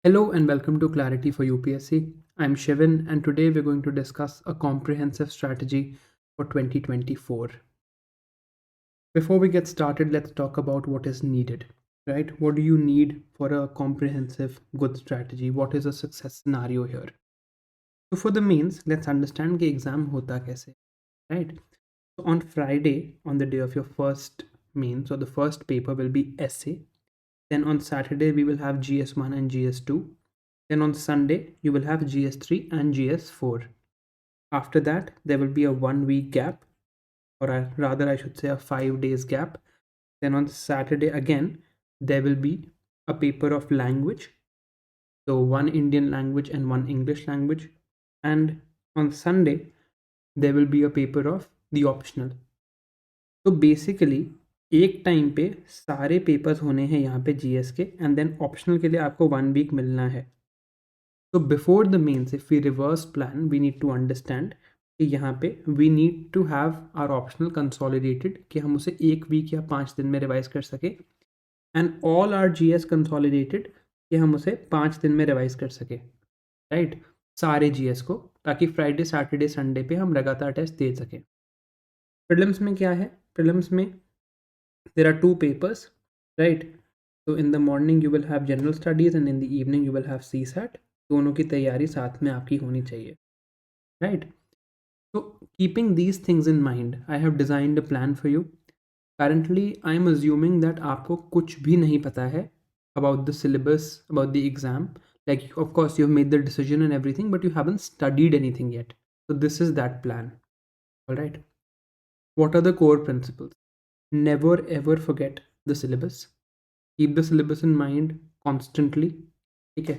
Hello and welcome to Clarity for UPSC. I'm Shivan and today we're going to discuss a comprehensive strategy for 2024. Before we get started, let's talk about what is needed, right? What do you need for a comprehensive good strategy? What is a success scenario here? So for the mains, let's understand the exam hota kaise, right? So on Friday, on the day of your first main, so the first paper will be essay. Then on Saturday, we will have GS1 and GS2. Then on Sunday, you will have GS3 and GS4. After that, there will be a 1 week gap, or rather, I should say a 5 days gap. Then on Saturday, again, there will be a paper of language. So, one Indian language and one English language. And on Sunday, there will be a paper of the optional. तो basically एक time पे सारे papers होने हैं यहाँ पे GS के and then optional के लिए आपको 1 week मिलना है. तो before the mains if we reverse plan we need to understand कि यहाँ पे we need to have our optional consolidated कि हम उसे 1 week या 5 दिन में रिवाइज कर सके and all our GS consolidated कि हम उसे 5 दिन में रिवाइज कर सके, राइट? सारे जीएस को, ताकि फ्राइडे सैटरडे संडे पे हम लगातार टेस्ट दे सकें. प्रीलिम्स में क्या है? प्रीलिम्स में there are two papers, right? So in the morning you will have general studies and in the evening you will have CSAT. दोनों की तैयारी साथ में आपकी होनी चाहिए, right? So keeping these things in mind, I have designed a plan for you. Currently I am assuming that आपको कुछ भी नहीं पता है about the syllabus, about the exam. Like, of course you have made the decision and everything, but you haven't studied anything yet. So this is that plan. All right, what are the core principles? Never ever forget the syllabus. Keep the syllabus in mind constantly. ठीक है?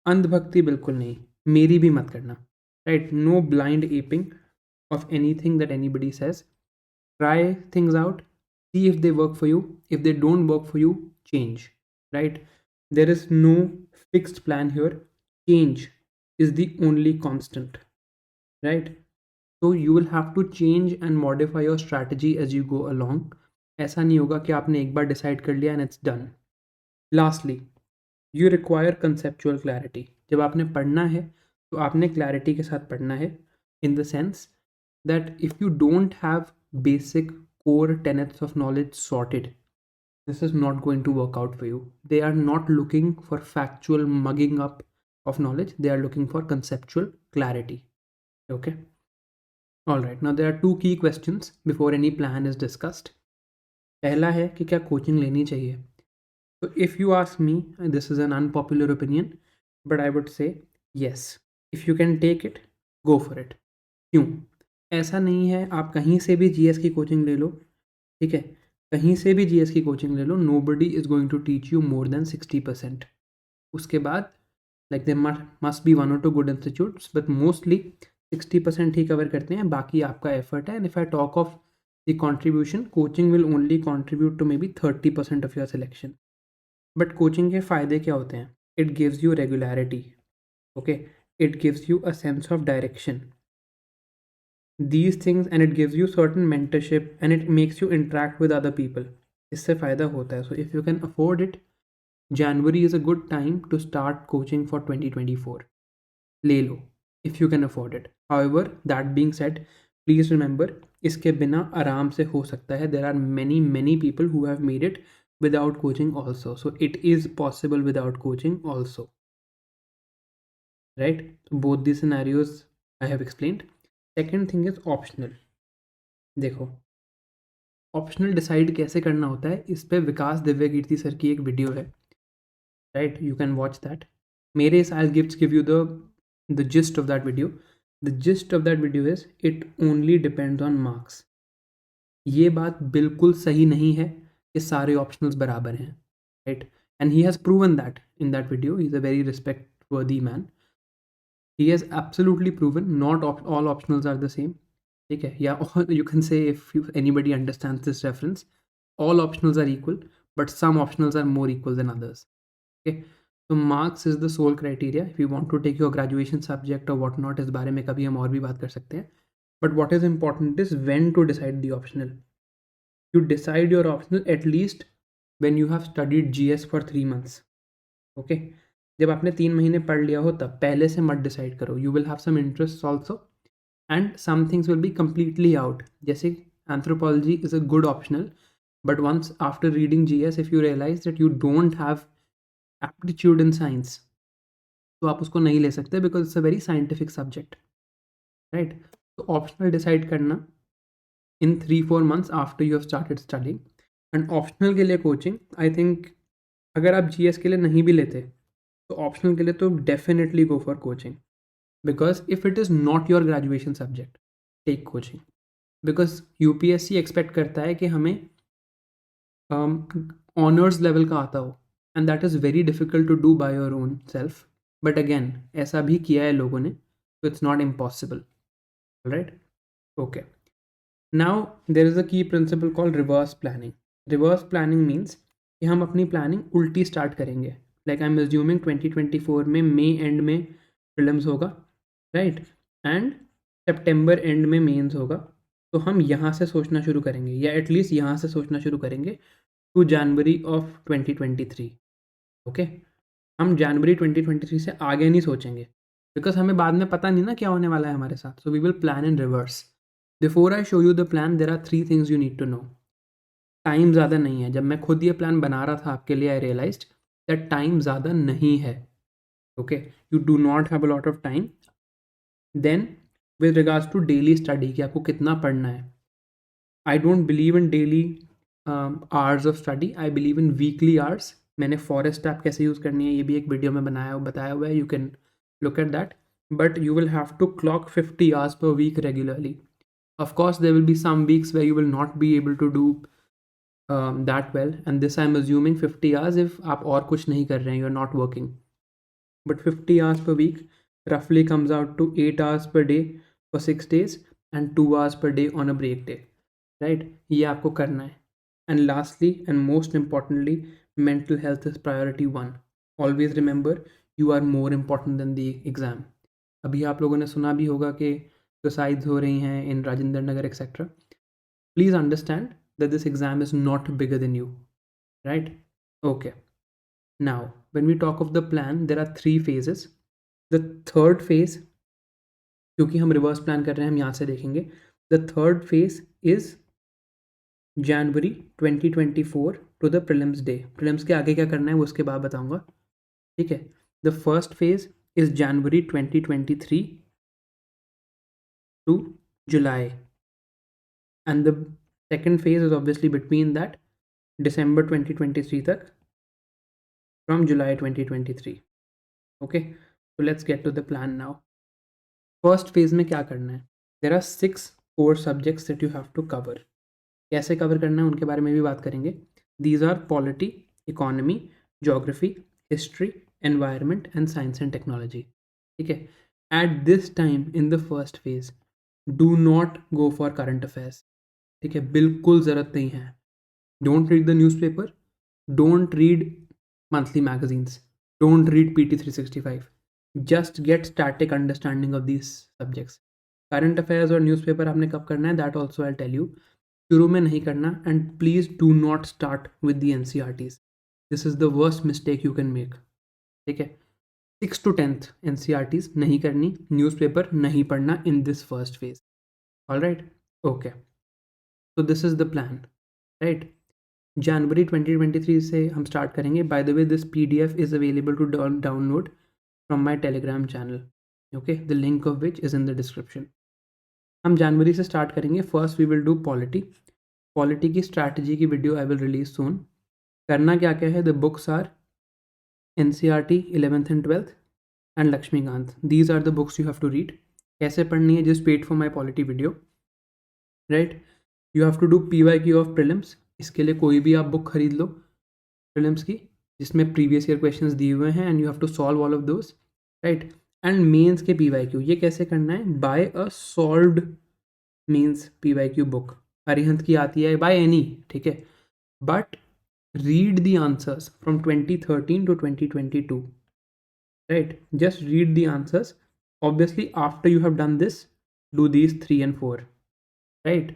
अंधभक्ति बिल्कुल नहीं, मेरी भी मत करना, right? No blind aping of anything that anybody says. Try things out, see if they work for you. If they don't work for you, change, right? There is no fixed plan here. Change is the only constant, right? So you will have to change and modify your strategy as you go along. ऐसा नहीं होगा कि आपने एक बार decide कर लिया and it's done. Lastly, you require conceptual clarity. जब आपने पढ़ना है तो आपने क्लैरिटी के साथ पढ़ना है, in the sense that if you don't have basic core tenets of knowledge sorted, this is not going to work out for you. They are not looking for factual mugging up of knowledge, they are looking for conceptual clarity. Okay, all right, now there are two key questions before any plan is discussed. पहला है कि क्या coaching लेनी चाहिए. तो if you ask me, this is an unpopular opinion, but I would say yes, if you can take it, go for it. क्यों? ऐसा नहीं है आप कहीं से भी जीएस की कोचिंग ले लो, ठीक है? कहीं से भी जीएस की कोचिंग ले लो, nobody is going to teach you more than 60%. उसके बाद like they must be 1 or 2 good institutes, but mostly 60% ही कवर करते हैं, बाकी आपका एफर्ट है. And if I talk of the contribution, coaching will only contribute to maybe 30% of your selection. But coaching के फ़ायदे क्या होते हैं? It gives you regularity, okay? It gives you a sense of direction. These things, and it gives you certain mentorship and it makes you interact with other people. इससे फ़ायदा होता है. So if you can afford it, January is a good time to start coaching for 2024. ले लो if you can afford it. However, that being said, please remember, इसके बिना आराम से हो सकता है. There are many people who have made it without coaching also. So it is possible without coaching also. Right? Both these scenarios I have explained. Second thing is optional. देखो, optional decide कैसे करना होता है, इस पे विकास दिव्य कीर्ति sir की एक video है, right? You can watch that. मेरे I give you the gist of that video. The gist of that video is it only depends on marks. ये बात बिल्कुल सही नहीं है कि सारे ऑप्शनल्स बराबर हैं, right? And he has proven that in that video. He is a very respectworthy man. He has absolutely proven not all optionals are the same, ठीक है? या you can say, if anybody understands this reference, all optionals are equal, but some optionals are more equal than others. Okay, so marks is the sole criteria. If you want to take your graduation subject or whatnot, इस बारे में कभी हम और भी बात कर सकते हैं. But what is important is when to decide the optional. You decide your optional at least when you have studied GS for 3 months. Okay, जब आपने 3 महीने पढ़ लिया हो तब, पहले से मत डिसाइड करो. You will have some interest also and some things will be completely out. जैसे anthropology is a good optional, but once after reading GS, if you realize that you don't have aptitude in science, तो आप उसको नहीं ले सकते because it's a very scientific subject, right? तो optional decide करना in 3-4 months after you have started studying. and optional के लिए coaching, I think अगर आप GS के लिए नहीं भी लेते तो optional के लिए तो definitely go for coaching, because if it is not your graduation subject, take coaching, because UPSC expect करता है कि हमें ऑनर्स लेवल का आता हो, and that is very difficult to do by your own self. But again ऐसा भी किया है लोगों ने, तो it's not impossible. Right, okay. Now there is a key principle called reverse planning. Reverse planning means कि हम अपनी प्लानिंग उल्टी स्टार्ट करेंगे. लाइक आई एम अज्यूमिंग 2024 में मई एंड में प्रीलिम्स होगा, राइट, एंड सितंबर एंड में मेंस होगा. तो हम यहाँ से सोचना शुरू करेंगे, या एटलीस्ट यहाँ से सोचना शुरू करेंगे टू जनवरी ऑफ 2023. ओके, हम जनवरी 2023 से आगे नहीं सोचेंगे, बिकॉज हमें बाद में पता नहीं ना क्या होने वाला है हमारे साथ. So we will plan in reverse. Before I show you the plan, there are 3 things you need to know. Time ज़्यादा नहीं है. जब मैं खुद ये प्लान बना रहा था आपके लिए, आई रियलाइज्ड दैट टाइम ज़्यादा नहीं है. Okay, you do not have a lot of time. Then with regards to daily study, कि आपको कितना पढ़ना है, I don't believe in daily hours of study, I believe in weekly hours. मैंने forest app कैसे यूज़ करनी है ये भी एक वीडियो में बताया हुआ है, you can look at that. But you will have to clock 50 hours पर week regularly. Of course there will be some weeks where you will not be able to do that well, and this I am assuming 50 hours if आप और कुछ नहीं कर रहे हैं, you are not working. But 50 hours पर week roughly comes out to 8 hours per day for 6 days and 2 hours per day on a break day, right? ये आपको करना है. And lastly and most importantly, mental health is priority 1. Always remember, you are more important than the exam. अभी आप लोगों ने सुना भी होगा कि suicides हो रही हैं in Rajendra Nagar etc. Please understand that this exam is not bigger than you, right? Okay. Now, when we talk of the plan, there are 3 phases. The third phase, क्योंकि हम रिवर्स प्लान कर रहे हैं, हम यहाँ से देखेंगे. The third phase is January 2024 to the prelims day. Prelims के आगे क्या करना है वो उसके बाद बताऊंगा, ठीक है. The first phase is January 2023 to July, and the second phase is obviously between that December 2023 तक from July 2023. Okay, so let's get to the plan now. First phase में क्या करना है, there are 6 core subjects that you have to cover. कैसे cover करना है उनके बारे में भी बात करेंगे. These are polity, economy, geography, history, environment and science and technology. ठीक है. At this time in the first phase do not go for current affairs. ठीक है, बिल्कुल ज़रूरत नहीं है. Don't read the newspaper, don't read monthly magazines, don't read PT 365. Just get static understanding of these subjects. Current affairs और newspaper आपने कब करना है, that also I tell you. शुरू में नहीं करना, and please do not start with the NCERTs. This is the worst mistake you can make. ठीक है, 6th to 10th NCERTs नहीं करनी, न्यूज़पेपर नहीं पढ़ना in this first phase. Alright, okay. So this is the plan, right. जनवरी 2023 से हम start करेंगे. By the way, this PDF is available to download from my Telegram channel, okay, the link of which is in the description. हम जनवरी से start करेंगे. First we will do polity. Polity की strategy की video I will release soon. करना क्या क्या है, the books are NCERT 11th and 12th and Laxmikanth. These are the books you have to read. कैसे पढ़नी है, just wait for my polity video, right. You have to do PYQ of prelims. इसके लिए कोई भी आप बुक खरीद लो prelims की, जिसमें प्रीवियस ईयर क्वेश्चंस दिए हुए हैं, and you have to solve all of those, right. And mains के PYQ, ये कैसे करना है, buy a solved mains PYQ book. Arihant की आती है, बाय एनी, ठीक है. But read the answers from 2013 to 2022, right. Just read the answers. Obviously after you have done this, do these 3 and 4, right.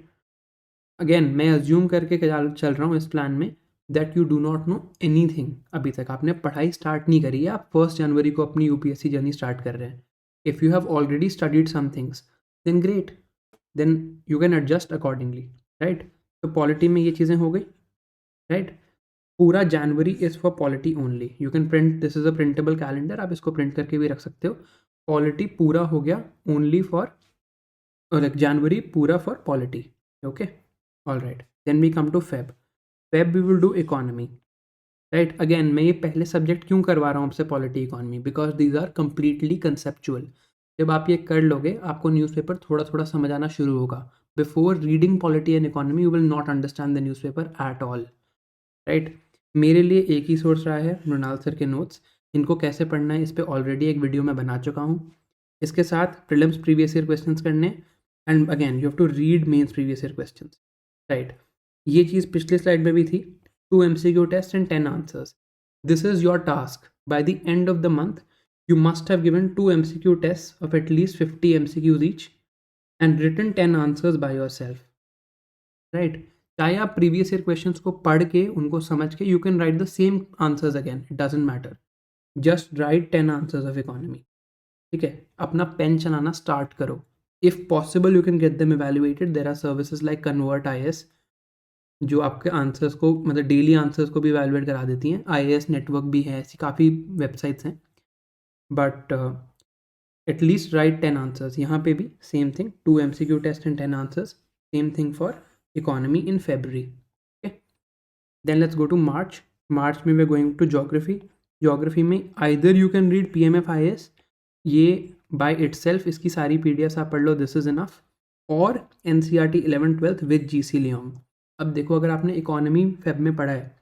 Again मैं अज्यूम करके चल रहा हूँ इस प्लान में that you do not know anything, अभी तक आपने पढ़ाई स्टार्ट नहीं करी है, आप 1 जनवरी को अपनी यूपीएससी जर्नी स्टार्ट कर रहे हैं. If you have already studied some things then great, then you can adjust accordingly, right. तो पॉलिटी में ये चीज़ें हो गई, राइट. पूरा January is for polity only. You can print, this is a printable calendar, आप इसको प्रिंट करके भी रख सकते हो. पॉलिटी पूरा हो गया ओनली फॉर, लाइक जनवरी पूरा for polity. Okay, all right. Then we come to Feb we will do economy, right. Again मैं ये पहले सब्जेक्ट क्यों करवा रहा हूँ आपसे polity economy, because these are completely conceptual. जब आप ये कर लोगे आपको न्यूज़पेपर थोड़ा थोड़ा समझ आना शुरू होगा. Before reading polity and economy you will not understand the newspaper at all, right. मेरे लिए एक ही सोर्स रहा है, मृणाल सर के नोट्स. इनको कैसे पढ़ना है इस पर ऑलरेडी एक वीडियो मैं बना चुका हूँ. इसके साथ प्रीलिम्स प्रीवियस ईयर क्वेश्चंस करने, and again you have to read mains previous year questions, right. ये चीज़ पिछली स्लाइड में भी थी. 2 MCQ tests and 10 answers. This is your task. By the end of the month, you must have given 2 MCQ tests of at least 50 MCQs each and written 10 answers by yourself. Right? चाहे आप previous year questions को पढ़ के उनको समझ के you can write the same answers again, it doesn't matter. Just write 10 answers of economy. ठीक है, अपना पेन चलाना स्टार्ट करो. If possible you can get them evaluated. There are services like convert IAS जो आपके आंसर्स को, मतलब daily answers को भी इवैल्यूएट करा देती हैं. IAS नेटवर्क भी है, ऐसी काफ़ी वेबसाइट्स हैं. But at least write 10 answers. यहाँ पे भी same thing, 2 MCQ test and 10 answers. Same thing for economy in February. Okay, then let's go to March. March में we going to geography. Geography में either you can read PMF IAS, ये by itself इसकी सारी PDFs आप पढ़ लो, this is enough. और NCERT 11th-12th with GC Leong. अब देखो, अगर आपने इकोनॉमी फेब में पढ़ा है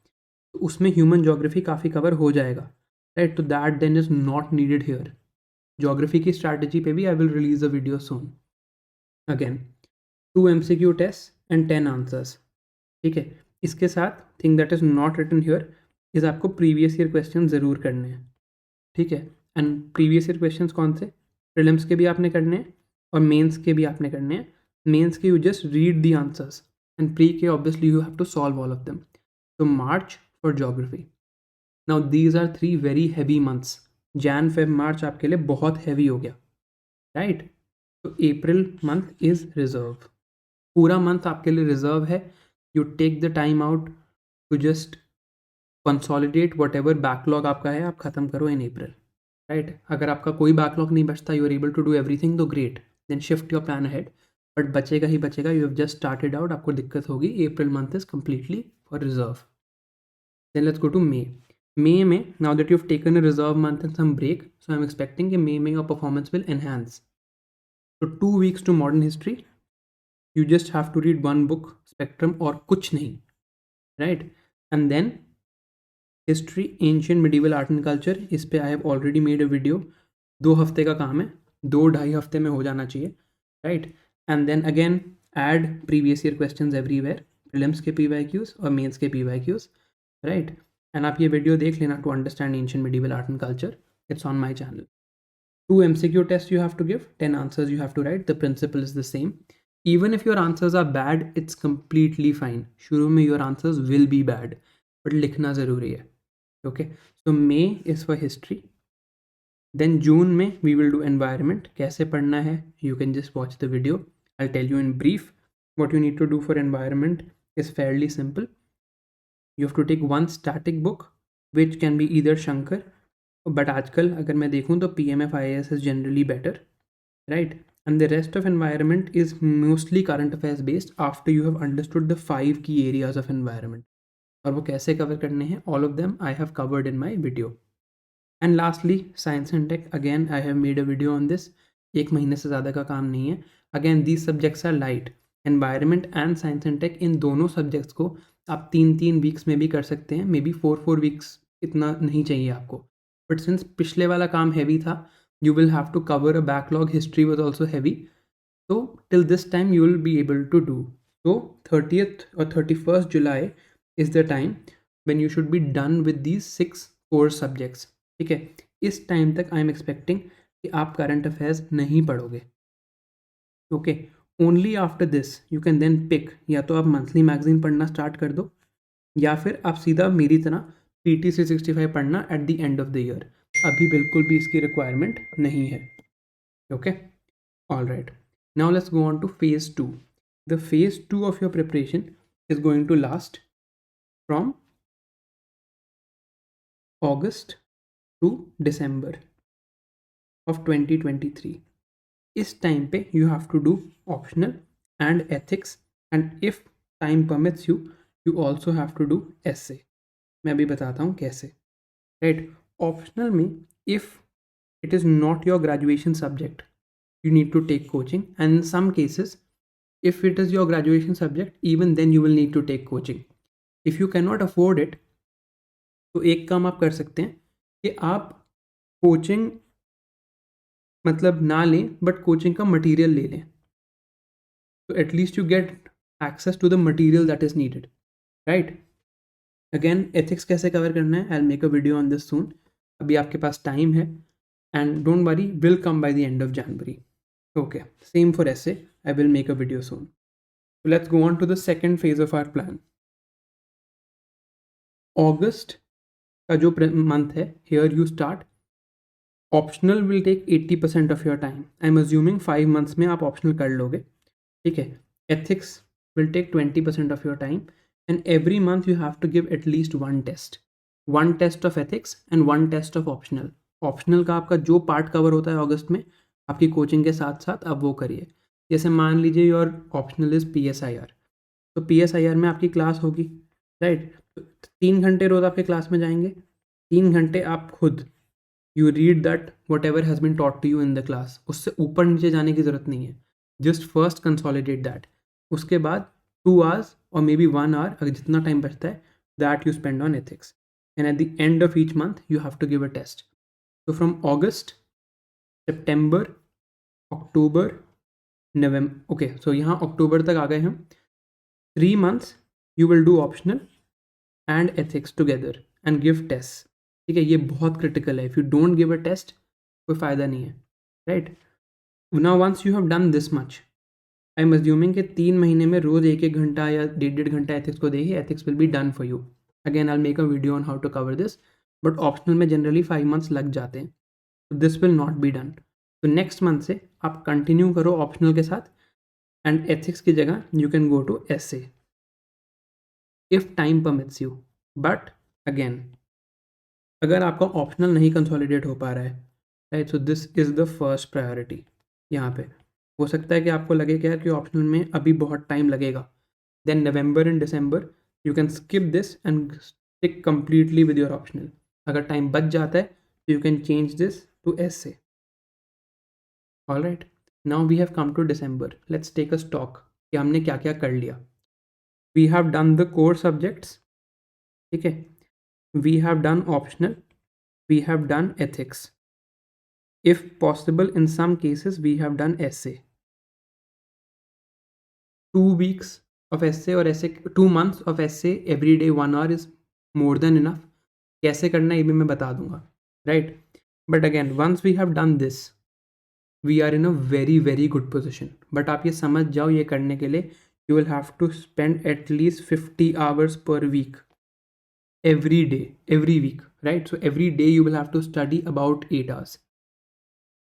तो उसमें ह्यूमन ज्योग्राफी काफ़ी कवर हो जाएगा, राइट. तो that then is not needed here. Geography की स्ट्रैटेजी पे भी I will release a video soon. Again 2 MCQ test and 10 answers. ठीक है, इसके साथ thing that is not written here is आपको प्रीवियस ईयर क्वेश्चन ज़रूर करने हैं. ठीक है, एंड प्रीवियस ईयर क्वेश्चंस कौन से, प्रीलिम्स के भी आपने करने हैं और मेंस के भी आपने करने हैं. मेंस के you just read the answers and pre के obviously you have to solve all of them. तो March for geography. Now these are 3 very heavy months. Jan Feb March आपके लिए बहुत हैवी हो गया, राइट. तो अप्रैल मंथ इज़ रिजर्व. पूरा month आपके लिए रिजर्व है. You take the time out to just consolidate whatever backlog आपका है, आप ख़त्म करो इन अप्रैल, राइट. अगर आपका कोई बैकलॉग नहीं बचता, you are able to do everything, तो great, then shift your plan ahead. But बचेगा ही बचेगा, you have just started out, आपको दिक्कत होगी. April month is completely for reserve. Then let's go to May. May में, now that you have taken a reserve month and some break, so I am expecting कि May में your performance will enhance. तो 2 weeks to modern history. You just have to read 1 book, spectrum, और कुछ नहीं, right. And then history, ancient medieval art and culture. इस पे I have already made a video. 2 हफ्ते का काम है, 2-2.5 हफ्ते में हो जाना चाहिए, right. And then again add previous year questions everywhere, prelims के PYQs और मेंस के PYQs, राइट. एंड आप ये वीडियो देख लेना to understand ancient medieval art and culture. It's on my channel. 2 MCQ tests you have to give, 10 answers you have to write. The principle is the same. Even if your answers are bad, it's completely fine. शुरू में your answers will be bad, but लिखना ज़रूरी है. Okay, so May is for history. Then June में we will do environment. कैसे पढ़ना है, you can just watch the video. I'll tell you in brief. What you need to do for environment is fairly simple. You have to take one static book, which can be either Shankar, but आजकल अगर मैं देखूँ तो PMF IAS is generally better, right. And the rest of environment is mostly current affairs based after you have understood the 5 की areas of environment. और वो कैसे cover करने हैं, all of them I have covered in my video. And lastly science and tech. Again I have made a video on this. 1 महीने से ज़्यादा का काम नहीं है. Again these subjects are light. Environment and science and tech, इन दोनों subjects को आप 3-3 वीक्स में भी कर सकते हैं. मे बी 4-4 वीक्स इतना नहीं चाहिए आपको. बट सिंस पिछले वाला काम हैवी था, you will have to cover a backlog. History was also heavy. तो till this time you will be able to do. तो 30th और 31st July is the time when you should be done with these 6 core subjects. ठीक है, इस time तक आई am expecting कि आप current affairs नहीं पढ़ोगे. Okay, only after this you can then pick, या तो आप मंथली मैगजीन पढ़ना स्टार्ट कर दो, या फिर आप सीधा मेरी तरह PT 365 पढ़ना eight the end of the year, अभी बिल्कुल भी इसकी रिक्वायरमेंट नहीं है. Okay, all right. Now let's go on to phase 2. The phase 2 of your preparation is going to last from August to December of 2023. इस time पे you have to do optional and ethics, and if time permits you, you also have to do essay. मैं अभी बताता हूँ कैसे. Right? Optional में if it is not your graduation subject, you need to take coaching, and in some cases if it is your graduation subject, even then you will need to take coaching. If you cannot afford it, तो एक काम आप कर सकते हैं कि आप coaching मतलब ना लें, बट कोचिंग का मटेरियल ले लें, तो at least you get access to the material that is needed, right. Again ethics कैसे कवर करना है, I will make a video on this soon. अभी आपके पास टाइम है, and don't worry, will come by the end of January. Okay, same for essay, I will make a video soon. So let's go on to the second phase of our plan. August का जो month है, here you start. Optional will take 80% of your time. I'm assuming 5 months में आप optional कर लोगे, ठीक है. Ethics will take 20% of your time, and every month you have to give at least one test. One test of ethics and one test of optional. Optional का आपका जो part cover होता है अगस्त में आपकी कोचिंग के साथ साथ आप वो करिए. जैसे मान लीजिए योर ऑप्शनल इज PSIR, तो PSIR में आपकी क्लास होगी, राइट. तो 3 घंटे रोज आपके क्लास में जाएंगे. 3 घंटे आप खुद you read that whatever has been taught to you in the class. उससे ऊपर नीचे जाने की ज़रूरत नहीं है, जस्ट फर्स्ट कंसोलिडेट दैट. उसके बाद 2 hours और मे बी 1 hour, अगर जितना टाइम बचता है, that you spend on ethics, and at the end of each month you have to give a test. तो from August, September, October, November, okay, so यहाँ अक्टूबर तक आ गए हम. 3 months you will do optional and ethics together and give tests. ठीक है, ये बहुत क्रिटिकल है. If you don't give a test कोई फ़ायदा नहीं है, right. Now once you have done this much, I am assuming कि 3 महीने में रोज़ 1-1 घंटा या 1.5 घंटा एथिक्स को देखिए, ethics will be done for you. Again I make a video on how to cover this, but optional में जनरली 5 months लग जाते हैं, तो this will not be done. तो नेक्स्ट मंथ से आप कंटिन्यू करो ऑप्शनल के साथ, एंड एथिक्स की जगह you can go to essay if time permits you. But again, अगर आपका ऑप्शनल नहीं कंसोलिडेट हो पा रहा है, right, so this is the first priority. यहाँ पे हो सकता है कि आपको लगे क्या कि ऑप्शनल में अभी बहुत टाइम लगेगा, then November and December you can skip this and stick completely with your optional. अगर टाइम बच जाता है तो you can change this to essay. Alright, now we have come to December. Let's take a stock कि हमने क्या क्या कर लिया. We have done the core subjects, ठीक है. We have done optional, we have done ethics. If possible, in some cases, we have done essay. 2 weeks of essay or essay, 2 months of essay every day 1 hour is more than enough. कैसे करना है ये भी मैं बता दूंगा, right? But again, once we have done this, we are in a very very good position. But आप ये समझ जाओ, ये करने के लिए you will have to spend at least 50 hours per week. Every day, every week, right? So every day you will have to study about 8 hours.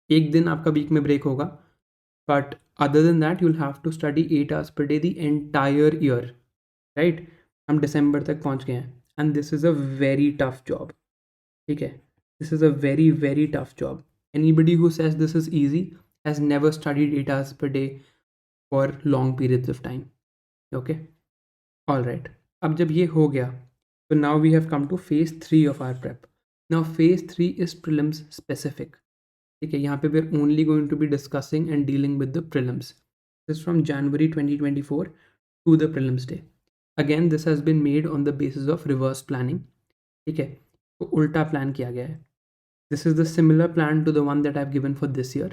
एक दिन आपका वीक में ब्रेक होगा, but other than that you'll have to study 8 hours per day the entire year, right? हम दिसंबर तक पहुंच गए हैं, and this is a very tough job, ठीक है. This is a very very tough job. Anybody who says this is easy has never studied 8 hours per day for long periods of time. Okay, all right. अब जब ये हो गया, so now we have come to phase 3 of our prep. Now phase 3 is prelims specific. ठीक है, यहाँ पे we're only going to be discussing and dealing with the prelims. This is from January 2024 to the prelims day. Again, this has been made on the basis of reverse planning. ठीक है, तो उल्टा plan किया गया है. This is the similar plan to the one that I've given for this year.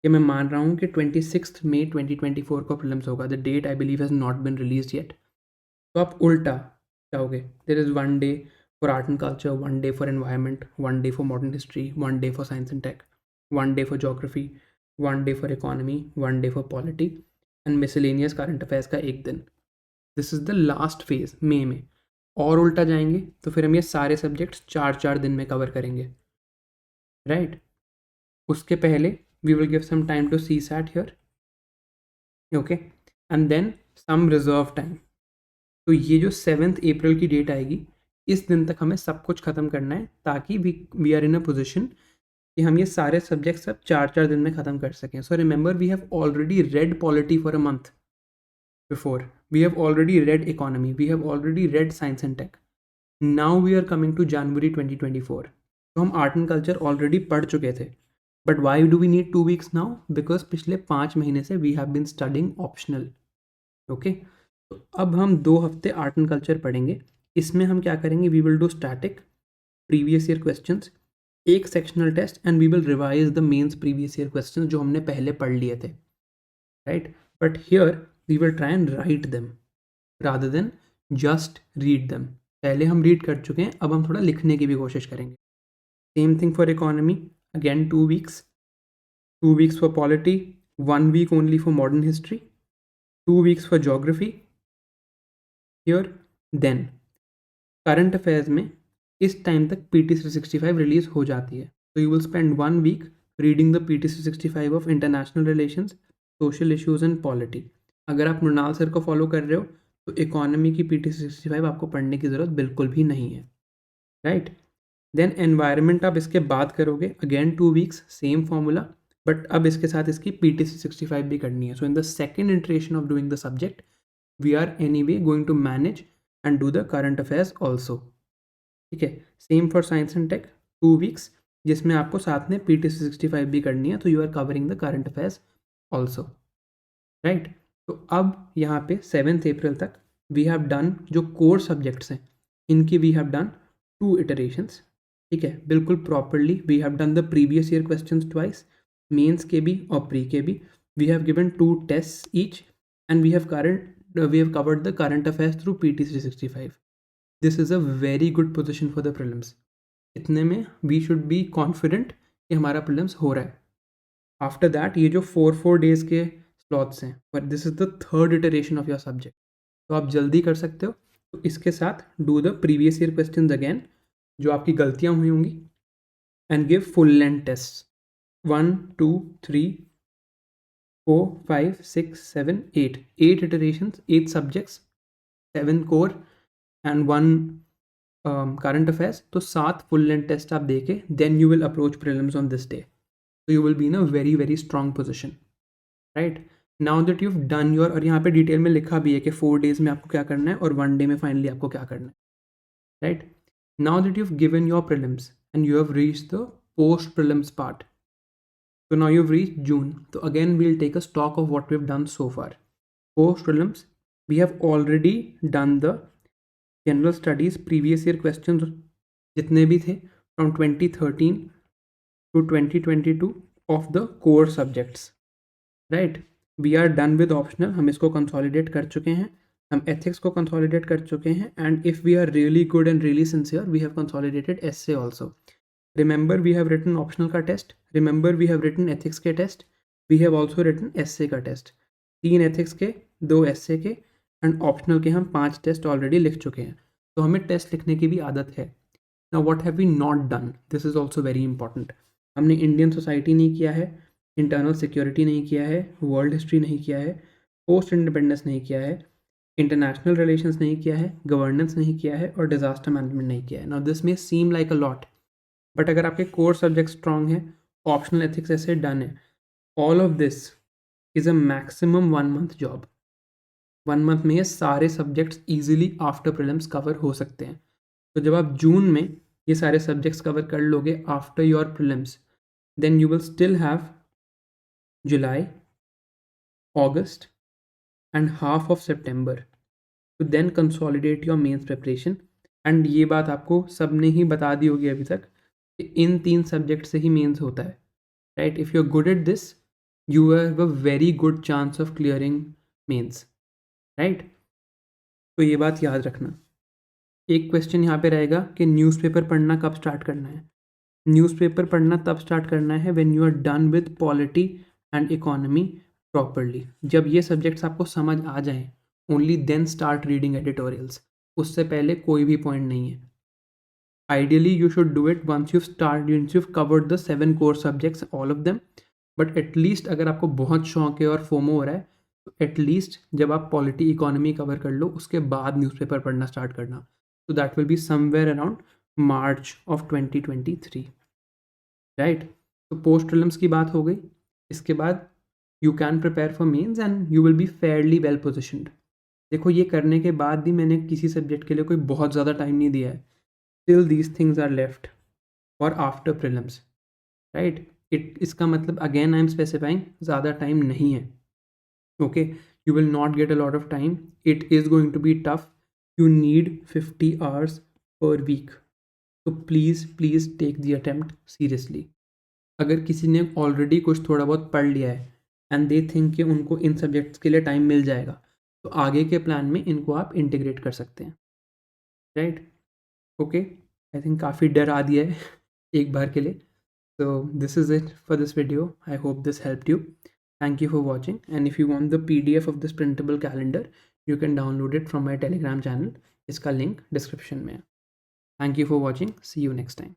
कि मैं मान रहा हूँ कि 26th May 2024 को prelims होगा. The date I believe has not been released yet. तो आप उल्टा चाहोगे. There is 1 day for art and culture, 1 day for environment, 1 day for modern history, 1 day for science and tech, 1 day for geography, 1 day for economy, 1 day for polity, and miscellaneous current affairs का एक दिन. This is the last phase, May में. और उल्टा जाएंगे तो फिर हम ये सारे सब्जेक्ट्स 4-4 दिन में कवर करेंगे, राइट? उसके पहले we will give some time to CSAT here, okay, and then some reserve time. तो ये जो 7 अप्रैल की डेट आएगी, इस दिन तक हमें सब कुछ ख़त्म करना है ताकि we are in a position कि हम ये सारे सब्जेक्ट सब 4-4 दिन में ख़त्म कर सकें। So remember we have already read polity for a month before, we have already read economy, we have already read science and tech. Now we are coming to January 2024, तो हम आर्ट एंड कल्चर ऑलरेडी पढ़ चुके थे, but why do we need 2 weeks now? Because पिछले 5 महीने से we have been studying optional, okay. तो अब हम 2 हफ्ते आर्ट एंड कल्चर पढ़ेंगे। इसमें हम क्या करेंगे? We will do static previous year questions, एक sectional test, and we will revise the mains previous year questions जो हमने पहले पढ़ लिए थे, right? But here we will try and write them rather than just read them. पहले हम read कर चुके हैं, अब हम थोड़ा लिखने की भी कोशिश करेंगे। Same thing for economy, again 2 weeks, 2 weeks for polity, 1 week only for modern history, 2 weeks for geography here. Then current affairs में इस टाइम तक PT 365 रिलीज हो जाती है, तो you will spend 1 week reading the PT 365 of international relations, social issues and polity. अगर आप Mrinal sir को फॉलो कर रहे हो तो इकोनॉमी की PT 365 आपको पढ़ने की ज़रूरत बिल्कुल भी नहीं है, राइट? देन एनवायरनमेंट आप इसके बाद करोगे, again 2 weeks, same formula, but अब इसके साथ इसकी PT 365 भी करनी है। So in the second iteration of doing the subject we are anyway going to manage and do the current affairs also, ठीक है? Same for science and tech, 2 weeks, जिसमें आपको साथ में PT 365 भी करनी है, तो you are covering the current affairs also, right? तो अब यहाँ पे 7 अप्रैल तक वी हैव डन जो कोर सब्जेक्ट्स हैं, इनकी वी हैव डन 2 इटरेशंस, ठीक है? बिल्कुल properly we have done the previous year questions twice, mains के भी और प्री के भी। We have given 2 test each and we have covered the current affairs through PT 365। This is a very good position for the prelims. इतने में we should be confident कि हमारा prelims हो रहा है। आफ्टर दैट ये जो 4 डेज के स्लॉट्स हैं, but this is the third iteration of your subject, तो आप जल्दी कर सकते हो। तो इसके साथ do the previous year questions again, जो आपकी गलतियाँ हुई होंगी, and give full length test 1 2 3 4 5 6 7 8 8 iterations, 8 subjects, 7 core and 1 current affairs. तो 7 फुल लेंथ टेस्ट आप देके then you will approach prelims on this day, तो you will be in a very very strong position, right? Now that you have done your, और यहाँ पे detail में लिखा भी है कि 4 डेज में आपको क्या करना है और 1 डे में फाइनली आपको क्या करना है, right? Now that you have given your prelims and you have reached the post prelims part, so now you've reached June, so again we'll take a stock of what we've done so far. Post prelims, we have already done the general studies previous year questions जितने भी थे from 2013 to 2022 of the core subjects, right? We are done with optional, हम इसको consolidate कर चुके हैं, हम ethics को consolidate कर चुके हैं, and if we are really good and really sincere we have consolidated essay also. Remember we have written optional का test, remember we have written ethics के test, we have also written essay का test, 3 ethics के, 2 essay के, and optional के हम 5 test already लिख चुके हैं, तो हमें टेस्ट लिखने की भी आदत है। Now what have we not done? This is also very important. हमने इंडियन सोसाइटी नहीं किया है, इंटरनल सिक्योरिटी नहीं किया है, वर्ल्ड हिस्ट्री नहीं किया है, पोस्ट इंडिपेंडेंस नहीं किया है, इंटरनेशनल रिलेशंस नहीं किया है, गवर्नेंस नहीं किया है, और डिजास्टर मैनेजमेंट नहीं किया है। Now this may seem like a lot, but अगर आपके कोर सब्जेक्ट स्ट्रॉन्ग है, ऑप्शनल एथिक्स ऐसे डन है, all of this is a maximum 1 month job. 1 month में ये सारे subjects easily after prelims cover हो सकते हैं। तो जब आप जून में ये सारे सब्जेक्ट्स कवर कर लोगे after your prelims, then you will still have July, August and half of September to then consolidate your mains preparation. And ये बात आपको सब ने ही बता दी होगी अभी तक कि इन 3 सब्जेक्ट से ही मेंस होता है, right? If you are good at this you have a very good chance of clearing mains, right? तो ये बात याद रखना। एक क्वेश्चन यहाँ पे रहेगा कि न्यूज़पेपर पढ़ना कब स्टार्ट करना है? न्यूज़पेपर पढ़ना तब स्टार्ट करना है when you are done with polity and economy properly. जब ये सब्जेक्ट्स आपको समझ आ जाएं, only then start reading editorials. उससे पहले कोई भी पॉइंट नहीं है. Ideally, you should do it once you've covered the 7 core subjects, all of them. But at least अगर आपको बहुत शौक है और फोमो हो रहा है तो एटलीस्ट जब आप पॉलिटी इकोनॉमी कवर कर लो उसके बाद न्यूज़पेपर पढ़ना स्टार्ट करना. So that will be somewhere around March of 2023. राइट. तो पोस्ट प्रीलिम्स की बात हो गई. इसके बाद you can prepare for mains and you will be fairly well positioned. देखो ये करने के बाद भी मैंने किसी सब्जेक्ट के लिए कोई बहुत ज़्यादा टाइम नहीं दिया है. Still these things are left for after prelims. Right. इसका मतलब अगेन आई एम स्पेसिफाइंग ज़्यादा टाइम नहीं है. Okay. You will not get a lot of time. It is going to be tough. You need 50 hours पर week. तो please take the attempt seriously. अगर किसी ने ऑलरेडी कुछ थोड़ा बहुत पढ़ लिया है एंड दे थिंक कि उनको इन सब्जेक्ट्स के लिए टाइम मिल जाएगा तो आगे के प्लान में इनको आप इंटीग्रेट कर सकते हैं. राइट. ओके. आई थिंक काफ़ी डरा दिया है एक बार के लिए. So this is it for this video. I hope this helped you. Thank you for watching, and if you want the PDF of this printable calendar you can download it from my Telegram channel. इसका link description में है. Thank you for watching. See you next time.